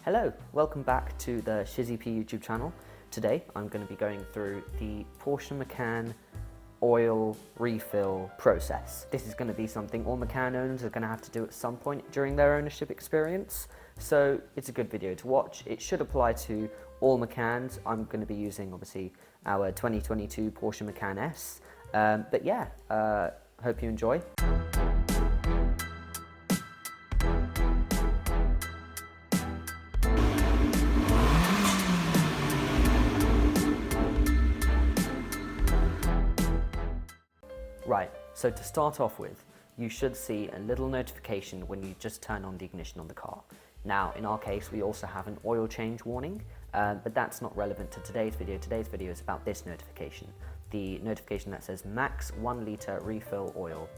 Hello, welcome back to the Shizzy P YouTube channel. Today I'm going to be going through the Porsche Macan oil refill process. This is going to be something all Macan owners are going to have to do at some point during their ownership experience, so it's a good video to watch. It should apply to all Macans. I'm going to be using obviously our 2022 Porsche Macan S, but yeah, hope you enjoy. Right, so to start off with, you should see a little notification when you just turn on the ignition on the car. Now, in our case, we also have an oil change warning, but that's not relevant to today's video. Today's video is about this notification, the notification that says max 1 litre refill oil,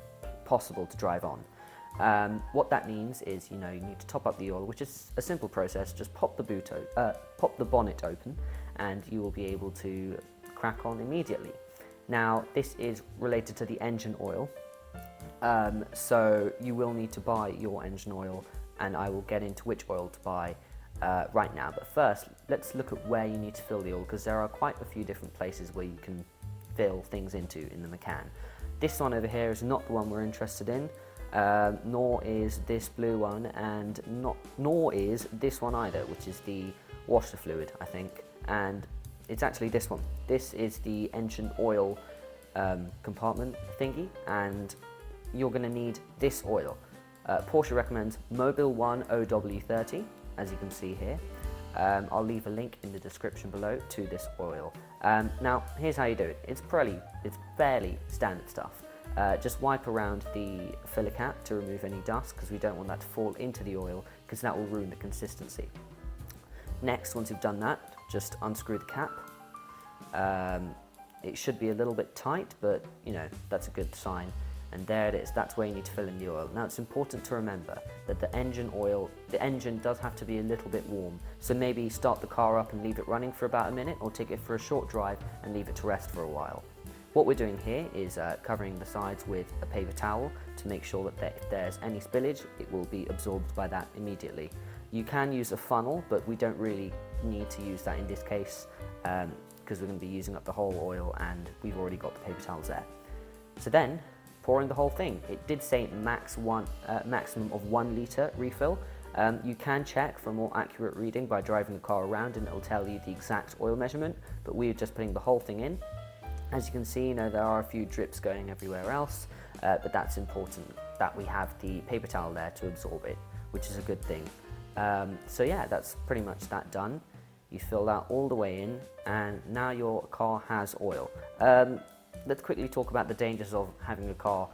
possible to drive on. What that means is, you need to top up the oil, which is a simple process. Just pop the bonnet open, and you will be able to crack on immediately. Now, this is related to the engine oil, so you will need to buy your engine oil, and I will get into which oil to buy right now. But first, let's look at where you need to fill the oil, because there are quite a few different places where you can fill things into in the Macan. This one over here is not the one we're interested in, nor is this blue one, and nor is this one either, which is the washer fluid, I think, and it's actually this one. This is the engine oil compartment thingy, and you're going to need this oil. Porsche recommends Mobil 1 OW30, as you can see here. I'll leave a link in the description below to this oil. Now, here's how you do it. It's fairly standard stuff. Just wipe around the filler cap to remove any dust, because we don't want that to fall into the oil, because that will ruin the consistency. Next, once you've done that, just unscrew the cap. It should be a little bit tight, but that's a good sign. And there it is, that's where you need to fill in the oil. Now, it's important to remember that the engine does have to be a little bit warm. So maybe start the car up and leave it running for about a minute, or take it for a short drive and leave it to rest for a while. What we're doing here is covering the sides with a paper towel to make sure that if there's any spillage, it will be absorbed by that immediately. You can use a funnel, but we don't really need to use that in this case, because we're going to be using up the whole oil and we've already got the paper towels there. So then, pour in the whole thing. It did say maximum of 1 litre refill. You can check for a more accurate reading by driving the car around, and it'll tell you the exact oil measurement, but we're just putting the whole thing in. As you can see, there are a few drips going everywhere else, but that's important that we have the paper towel there to absorb it, which is a good thing. So yeah, that's pretty much that done. You fill that all the way in, and now your car has oil. Let's quickly talk about the dangers of having a car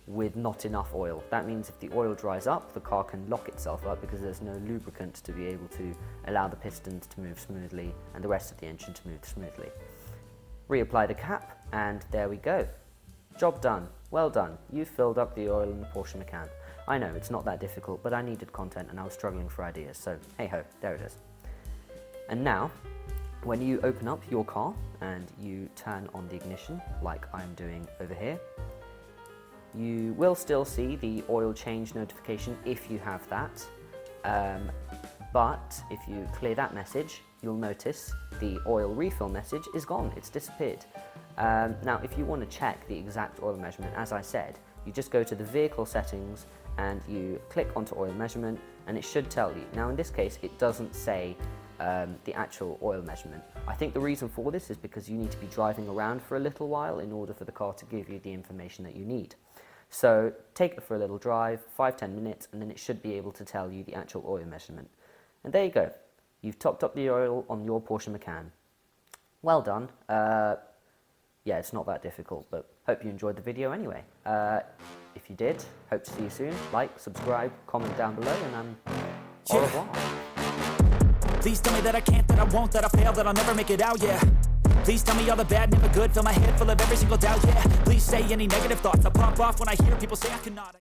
with not enough oil. That means if the oil dries up, the car can lock itself up because there's no lubricant to be able to allow the pistons to move smoothly and the rest of the engine to move smoothly. Reapply the cap, and there we go. Job done. Well done. You've filled up the oil in the Porsche Macan. I know, it's not that difficult, but I needed content and I was struggling for ideas, so hey ho, there it is. And now, when you open up your car and you turn on the ignition, like I'm doing over here, you will still see the oil change notification if you have that, but if you clear that message, you'll notice the oil refill message is gone, it's disappeared. Now, if you want to check the exact oil measurement, as I said, you just go to the vehicle settings and you click onto oil measurement, and it should tell you. Now, in this case, it doesn't say the actual oil measurement. I think the reason for this is because you need to be driving around for a little while in order for the car to give you the information that you need. So take it for a little drive, 5-10 minutes, and then it should be able to tell you the actual oil measurement. And there you go. You've topped up the oil on your Porsche Macan. Well done. Yeah, it's not that difficult, but hope you enjoyed the video anyway. If you did, hope to see you soon. Like, subscribe, comment down below, and au revoir. Please tell me that I can't, that I won't, that I fail, that I'll never make it out, yeah. Please tell me all the bad, never good, fill my head full of every single doubt, yeah. Please say any negative thoughts, I'll pop off when I hear people say I cannot.